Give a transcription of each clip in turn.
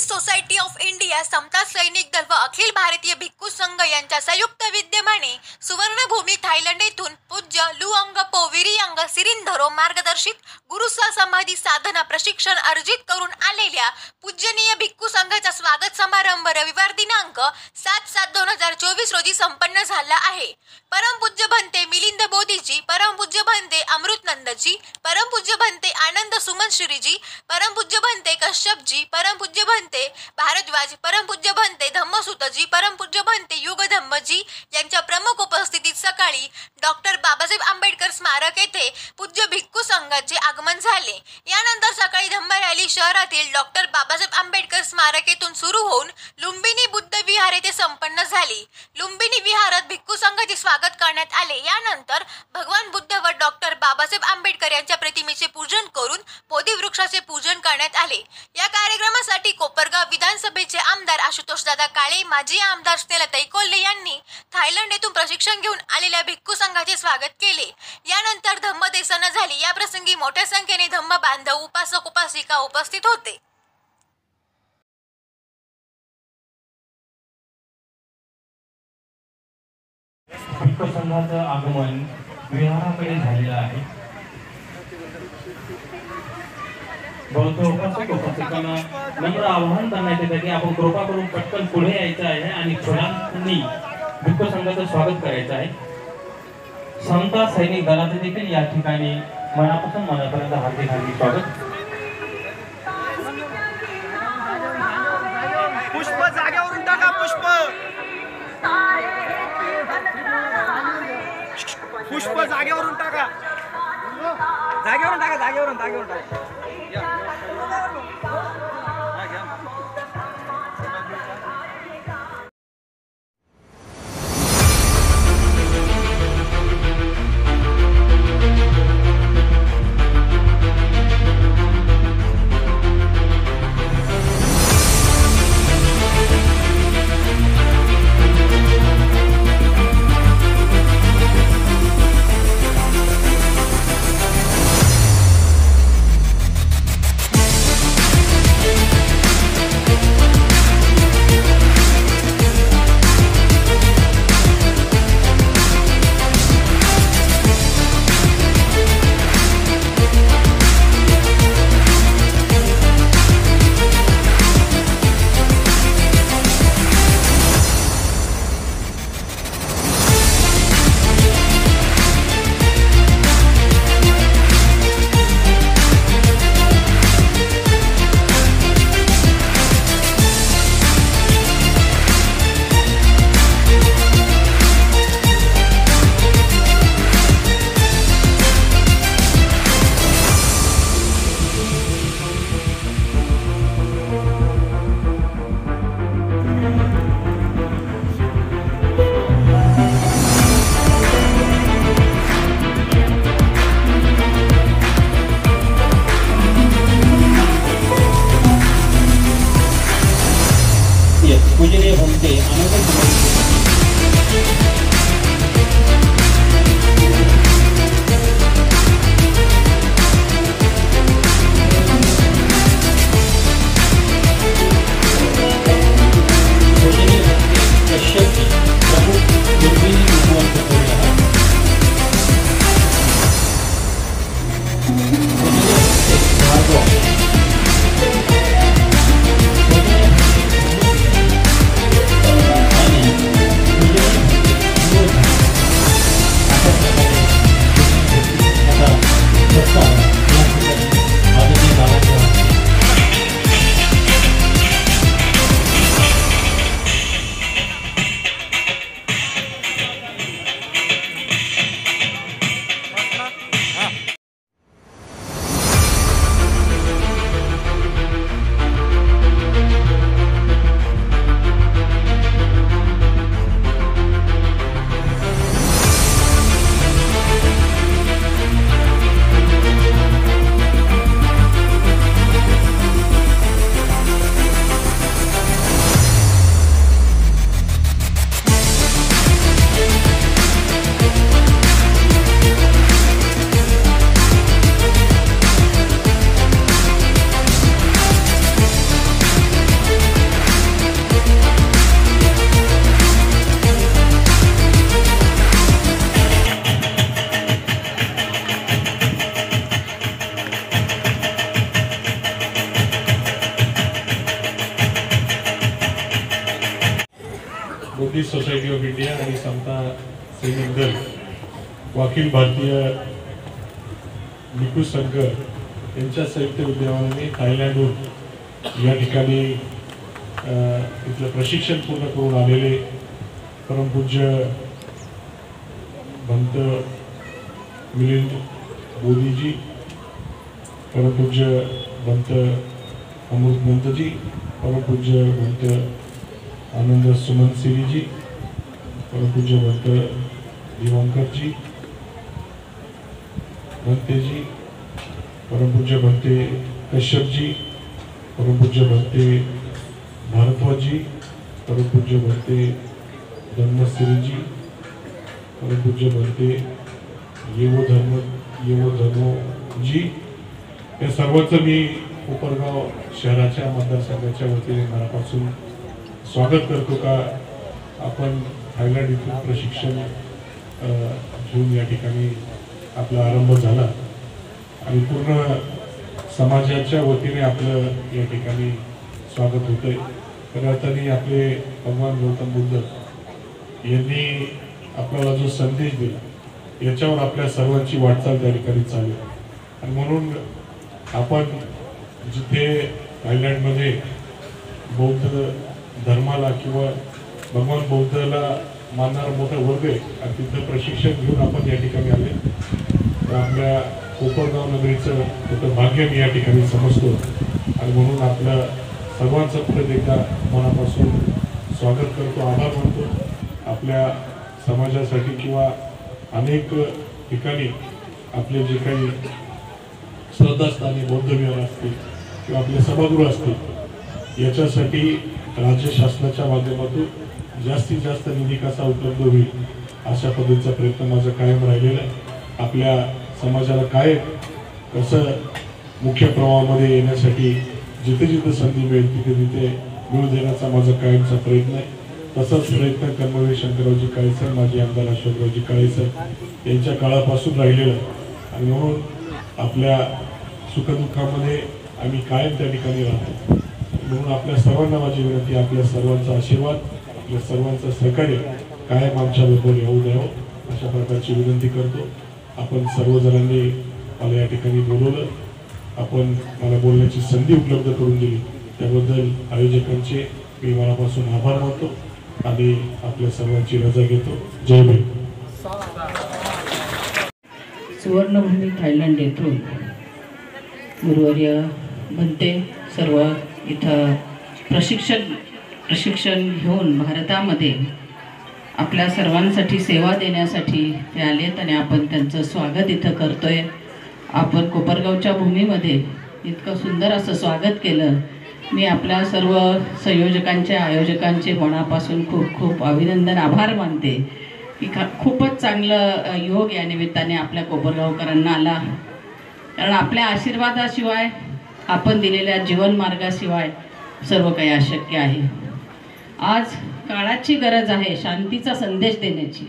Society of India, समता सैनिक दल व अखिल भारतीय भिक्खू संघ यांच्या संयुक्त विद्यमाने सुवर्णभूमी थायलंड येथून पूज्य लुअंगपो विरियांग सिरिंधरो मार्गदर्शित गुरुसा समाधी साधना प्रशिक्षण अर्जित करून आलेल्या पूजनीय भिक्खू संघाचा स्वागत समारंभ रविवार दिनांक 7/7/2024 रोजी संपन्न झाला आहे. परमपूज्य भंते मिलिंद बोधीजी, परमपूज्य भंते अमृतनंदजी, परमपूज्य भंते आनंद सुमन श्रीजी, परमपूज्य भंते कश्यपजी, परमपूज्य भंते भारद्वाज, परमपूज्य भंते धम्मसुतजी, परमपूज्य भंते युगधम्मजी यांच्या प्रमुख उपस्थितीत सकाळी डॉक्टर बाबासाहेब आंबेडकर स्मारक येथे पूज्य भिक्खू संघाचे आगमन झाले. यानंतर सकाळी धम्म रॅली शहरातील डॉक्टर बाबासाहेब आंबेडकर स्मारक येथून सुरू होऊन लुंबिनी बुद्ध विहार येथे संपन्न झाली. लुंबिनी विहारात भिक्खू संघाचे स्वागत करण्यात आले. यानंतर भगवान बुद्ध व डॉक्टर बाबासाहेब आंबेडकर यांच्या प्रतिमेचे पूजन करून बोधी वृक्षाचे पूजन करण्यात आले. या कार्यक्रमासाठी कोपरगाव विधानसभेचे आमदार आशुतोष दादा काळे, माजी आमदार स्नेहलताई कोल्हे यांनी थायलंड येथून प्रशिक्षण घेऊन आलेल्या भिक्खू संघाचे स्वागत केले. यानंतर धम्मदेसना झाली. या प्रसंगी मोठ्या संख्येने धम्म बांधव, उपासक उपासिका उपस्थित होते. भिक्खू संघाचं आगमन विहाराकडे झालेलं आहे. बौद्ध उपासक उपासिकांना नम्र आवाहन करण्यात येते की आपण कृपा करून पटकन पुढे यायचं आहे आणि फुलांनी भिक्खू संघाचं स्वागत करायचं आहे. समता सैनिक दलाचे देखील या ठिकाणी मनापासून मनापर्यंत हार्दिक हार्दिक स्वागत. पुष्प जागेवरून टाका. पुष्प जागेवरून टाका. जागेवरून टाका. पीस सोसायटी ऑफ इंडिया आणि समता सैनिक दल व अखिल भारतीय भिक्खू संघ यांच्या संयुक्त विद्यमाने थायलंडहून या ठिकाणी इथलं प्रशिक्षण पूर्ण करून आलेले परमपूज्य भंत मिलिंद मोदीजी, परमपूज्य भंत अमृत भंतजी, परमपूज्य भंत आनंद सुमन सिरीजी, परमपूज्य भंत दिवांकरजी भंतेजी, परमपूज्य भंते कश्यपजी, परमपूज्य भंते भारद्वाजी, परमपूज्य भंते धर्मश्रीजी, परमपूज्य भंते येवो धर्मोजी, या सर्वांचं मी कोपरगाव शहराच्या मतदारसंघाच्या वतीने मनापासून स्वागत करतो का आपण थायलंड इथून प्रशिक्षण घेऊन या ठिकाणी आपला आरंभ झाला आणि पूर्ण समाजाच्या वतीने आपलं या ठिकाणी स्वागत होतंय. खऱ्या अर्थाने आपले भगवान गौतम बुद्ध यांनी आपल्याला जो संदेश दिला याच्यावर आपल्या सर्वांची वाटचाल त्या ठिकाणी चालू आणि म्हणून आपण जिथे थायलंडमध्ये बौद्ध धर्माला किंवा भगवान बौद्धाला मानणारा मोठा वर्ग आहे आणि तिथं प्रशिक्षण घेऊन आपण या ठिकाणी आले तर आपल्या कोपरगाव नगरीचं मोठं भाग्य मी या ठिकाणी समजतो आणि म्हणून आपल्या सर्वांचं परत एकदा मनापासून स्वागत करतो, आभार मानतो. आपल्या समाजासाठी किंवा अनेक ठिकाणी आपले जे काही श्रद्धास्थानी बौद्ध विहार असतील किंवा आपले सभागृह असतील याच्यासाठी राज्य शासनाच्या माध्यमातून जास्तीत जास्त निधी कसा उपलब्ध होईल अशा पद्धतीचा प्रयत्न माझा कायम राहिलेला आहे. आपल्या समाजाला काय कसं मुख्य प्रवाहामध्ये येण्यासाठी जिथे जिथे संधी मिळेल तिथे तिथे मिळू देण्याचा माझा कायमचा प्रयत्न आहे. तसाच प्रयत्न कर्मवीर शंकररावजी काळेसर, माजी आमदार अशोकरावजी काळेसर यांच्या काळापासून राहिलेला आहे आणि म्हणून आपल्या सुखदुःखामध्ये आम्ही कायम त्या ठिकाणी राहतो. म्हणून आपल्या सर्वांना माझी विनंती, आपल्या सर्वांचा आशीर्वाद, आपल्या सर्वांचं सहकार्य कायम आमच्याबरोबर येऊ द्यावं अशा प्रकारची विनंती करतो. आपण सर्वजणांनी मला या ठिकाणी बोलवलं, आपण मला बोलण्याची संधी उपलब्ध करून दिली त्याबद्दल आयोजकांचे मी मनापासून आभार मानतो आणि आपल्या सर्वांची रजा घेतो. जय भीम. सुवर्णभूमी थायलंड येथून गुरुवर्य भंते सर्व इथं प्रशिक्षण घेऊन भारतामध्ये आपल्या सर्वांसाठी सेवा देण्यासाठी ते आलेत आणि आपण त्यांचं स्वागत इथं करतोय. आपण कोपरगावच्या भूमीमध्ये इतकं सुंदर असं स्वागत केलं. मी आपल्या सर्व संयोजकांचे आयोजकांचे मनापासून खूप खूप अभिनंदन, आभार मानते की खूपच चांगलं योग या निमित्ताने आपल्या कोपरगावकरांना आला. कारण आपल्या आशीर्वादाशिवाय, आपण दिलेल्या जीवनमार्गाशिवाय सर्व काही अशक्य आहे. आज काळाची गरज आहे शांतीचा संदेश देण्याची,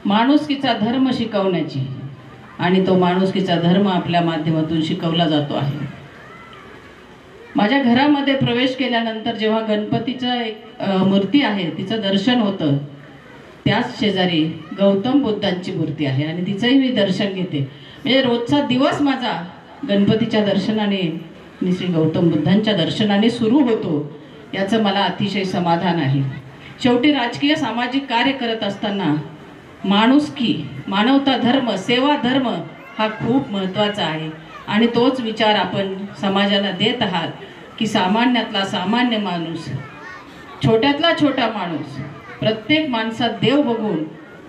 माणुसकीचा धर्म शिकवण्याची आणि तो माणुसकीचा धर्म आपल्या माध्यमातून शिकवला जातो आहे. माझ्या घरामध्ये प्रवेश केल्यानंतर जेव्हा गणपतीचं एक मूर्ती आहे तिचं दर्शन होतं, त्याच शेजारी गौतम बुद्धांची मूर्ती आहे आणि तिचंही मी दर्शन घेते. म्हणजे रोजचा दिवस माझा गणपतीच्या दर्शनाने आणि श्री गौतम बुद्धांच्या दर्शनाने सुरू होतो, याचं मला अतिशय समाधान आहे. शेवटी राजकीय सामाजिक कार्य करत असताना माणुसकी, मानवता धर्म, सेवा धर्म हा खूप महत्त्वाचा आहे आणि तोच विचार आपण समाजाला देत आहात की सामान्यातला सामान्य माणूस, छोट्यातला छोटा माणूस, प्रत्येक माणसात देव बघून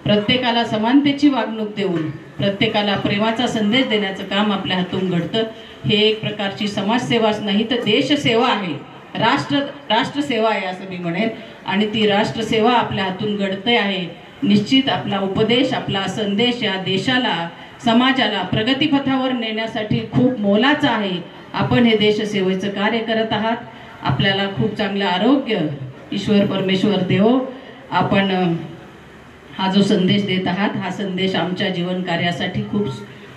प्रत्येकाला समानतेची वागणूक देऊन प्रत्येकाला प्रेमाचा संदेश देण्याचं काम आपल्या हातून घडतं. हे एक प्रकारची समाजसेवाच नाही तर देशसेवा आहे, राष्ट्रसेवा आहे असं मी म्हणेन आणि ती राष्ट्रसेवा आपल्या हातून घडते आहे. निश्चित आपला उपदेश, आपला संदेश या देशाला, समाजाला प्रगतीपथावर नेण्यासाठी खूप मोलाचा आहे. आपण हे देशसेवेचं कार्य करत आहात. आपल्याला खूप चांगलं आरोग्य ईश्वर परमेश्वर देवो. आपण हा जो संदेश देत आहात हा संदेश आमच्या जीवन कार्यासाठी खूप,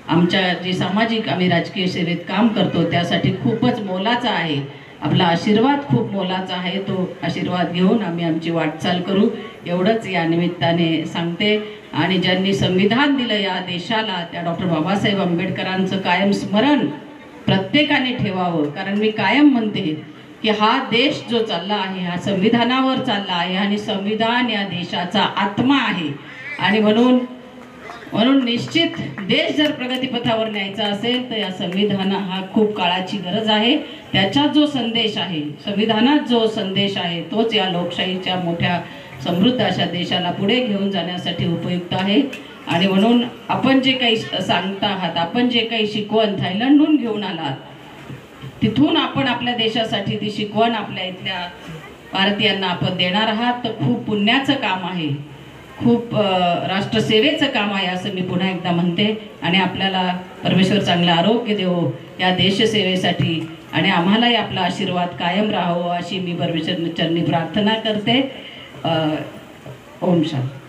आमच्या जे सामाजिक आम्ही राजकीय सेवेत काम करतो त्यासाठी खूपच मोलाचा आहे. आपला आशीर्वाद खूप मोलाचा आहे. तो आशीर्वाद घेऊन आम्ही आमची वाटचाल करू एवढंच या निमित्ताने सांगते. आणि ज्यांनी संविधान दिलं या देशाला त्या डॉक्टर बाबासाहेब आंबेडकरांचं कायम स्मरण प्रत्येकाने ठेवावं. कारण मी कायम म्हणते की हा देश जो चालला आहे हा संविधानावर चालला आहे आणि संविधान या देशाचा आत्मा आहे. आणि म्हणून निश्चित देश जर प्रगतीपथावर न्यायचा असेल तर या संविधान हा खूप काळाची गरज आहे. त्याच्यात जो संदेश आहे, संविधानात जो संदेश आहे तोच या लोकशाहीच्या मोठ्या समृद्ध अशा देशाला पुढे घेऊन जाण्यासाठी उपयुक्त आहे. आणि म्हणून आपण जे काही सांगता आहात, आपण जे काही शिकवण थायलंडहून घेऊन आलात तिथून आपण आपल्या देशासाठी ती शिकवण आपल्या इथल्या भारतीयांना आपण देणार आहात तर खूप पुण्याचं काम आहे, खूप राष्ट्रसेवेचं काम आहे असं मी पुन्हा एकदा म्हणते. आणि आपल्याला परमेश्वर चांगलं आरोग्य देवो या देशसेवेसाठी आणि आम्हालाही आपला आशीर्वाद कायम राहावं अशी मी परमेश्वर चरणी प्रार्थना करते. ओम शांती.